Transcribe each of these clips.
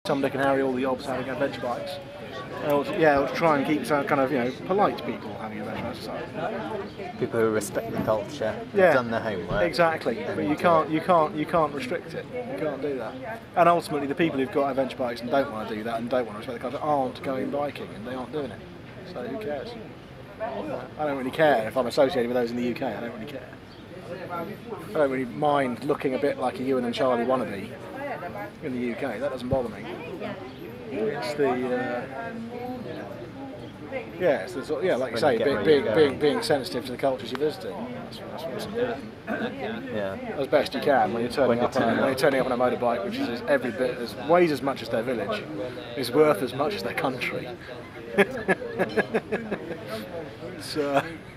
Tom, Dick and Harry, all the obs having adventure bikes. Or to try and keep some kind of, polite people having adventure bikes. People who respect the culture, Yeah, done their homework. Exactly, but you can't restrict it. You can't do that. And ultimately, the people who've got adventure bikes and don't want to do that and don't want to respect the culture aren't going biking, and they aren't doing it. So who cares? I don't really care if I'm associated with those in the UK. I don't really care. I don't really mind looking a bit like a Ewan and Charlie wannabe in the UK. That doesn't bother me. It's the like you say, being sensitive to the cultures you're visiting. That's what's important. As best you can when you're turning up on a motorbike, which is every bit weighs as much as their village, is worth as much as their country.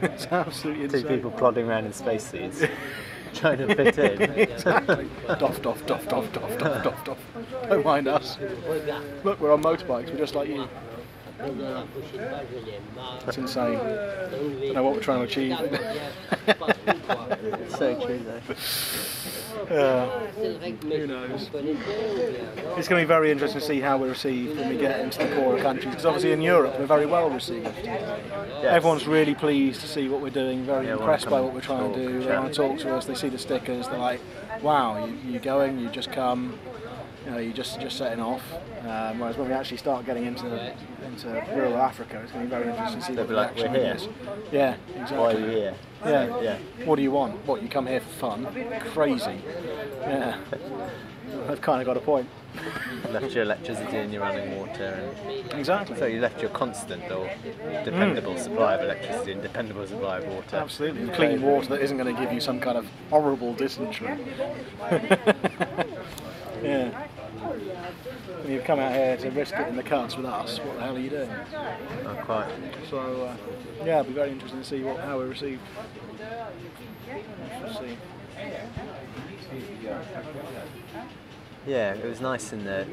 It's absolutely insane. Two people plodding around in spacesuits, trying to fit in. Exactly. Doff. Don't mind us. Look, we're on motorbikes. We're just like you. That's insane. I don't know what we're trying to achieve. It's so true, though. Who knows? It's going to be very interesting to see how we're received when we get into the poorer countries, because obviously in Europe we're very well received. Yes. Everyone's really pleased to see what we're doing, very impressed by what we're trying to do. They want to talk to us, they see the stickers, they're like, wow, you're going, you just come, you're just setting off. Whereas when we actually start getting into rural Africa, it's going to be very interesting to see what the reaction is. Yeah, exactly. Why are you here? Yeah. What do you want? What, you come here for fun? Crazy. Yeah. I've kind of got a point. You left your electricity and your running water. Exactly. So you left your constant or dependable supply of electricity and dependable supply of water. Absolutely. Clean water that isn't going to give you some kind of horrible dysentery. Yeah. And you've come out here to risk it in the cuts with us. What the hell are you doing? Not quite. So, it'll be very interesting to see how we're received. We'll see. Yeah, it was nice in the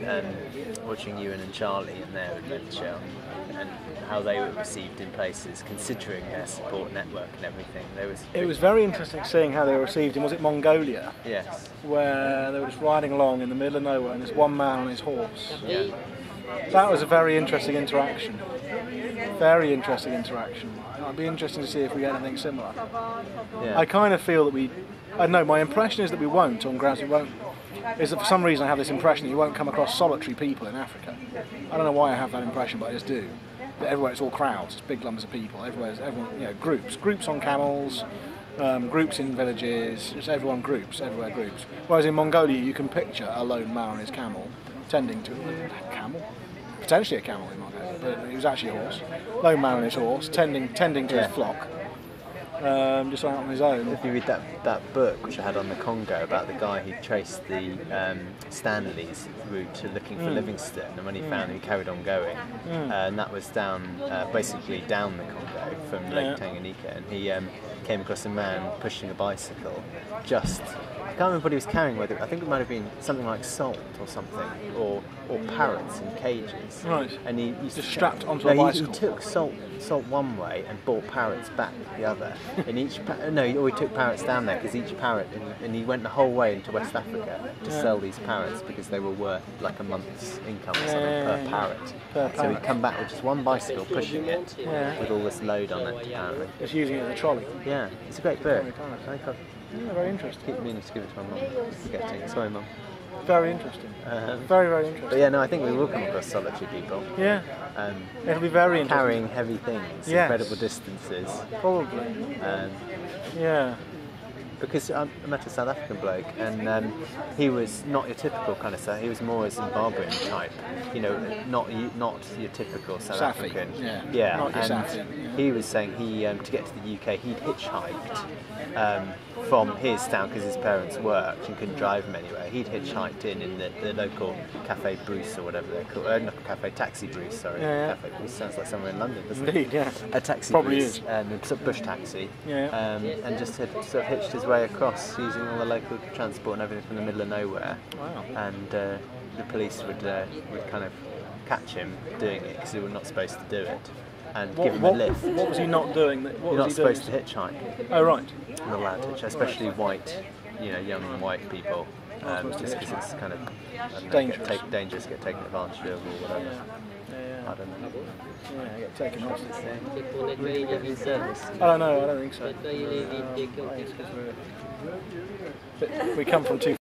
watching Ewan and Charlie and their adventure and how they were received in places, considering their support network and everything. It was very interesting seeing how they were received in, was it Mongolia? Yes. Where they were just riding along in the middle of nowhere and there's one man on his horse. Yeah. That was a very interesting interaction. Very interesting interaction. It'll be interesting to see if we get anything similar. Yeah. I kind of feel that I don't know, my impression is that we won't, on grounds we won't, is that for some reason I have this impression that you won't come across solitary people in Africa. I don't know why I have that impression, but I just do. That everywhere it's all crowds, it's big lumps of people, everyone, groups on camels, groups in villages, just everywhere groups. Whereas in Mongolia you can picture a lone man on his camel, tending to a camel? Potentially a camel in Mongolia, but it was actually a horse. Lone man on his horse, tending to his flock. Just out on his own. If you read that book which I had on the Congo about the guy who traced the Stanley's route to looking for Livingstone, and when he found him, he carried on going, and that was basically down the Congo from Lake Tanganyika, and he came across a man pushing a bicycle. I can't remember what he was carrying. I think it might have been something like salt or something, or parrots in cages. Right. And he just strapped onto a bicycle. He took salt one way and brought parrots back the other. And he took parrots down there because each parrot, and he went the whole way into West Africa to sell these parrots because they were worth like a month's income or something per parrot. So he'd come back with just one bicycle pushing it with all this load on it apparently. Just using it as a trolley. Yeah, it's a great book. Yeah, very interesting. Keep meaning to give it to my mum. Forgetting. Sorry, mum. Very interesting. Very, very interesting. But yeah, no, I think we will come across solitary people. Yeah. It'll be very interesting. Carrying heavy things, incredible distances. Probably. Yeah. Because I met a South African bloke, and he was not your typical kind of South. He was more a Zimbabwean type, not your typical South African. Yeah. Not your Safi. He was saying to get to the UK, he'd hitchhiked from his town because his parents worked and couldn't drive him anywhere. He'd hitchhiked in the local Cafe Bruce or whatever they're called. Not Cafe Taxi Bruce, sorry. Cafe Bruce sounds like somewhere in London, doesn't it? Indeed, yeah. A taxi Probably Bruce, is. A bush taxi. Yeah. And just had sort of hitched his way across using all the local transport and everything from the middle of nowhere. Wow. And the police would kind of catch him doing it because they were not supposed to do it. And give him a lift. What was he not doing? You're not supposed to hitchhike. Oh, right. Not allowed to hitchhike, especially white, young white people. just because it's kind of dangerous. Dangerous, get taken advantage of or whatever. I don't know. Yeah, get taken hostage. Really live in service. I don't know. I don't think so. We come from two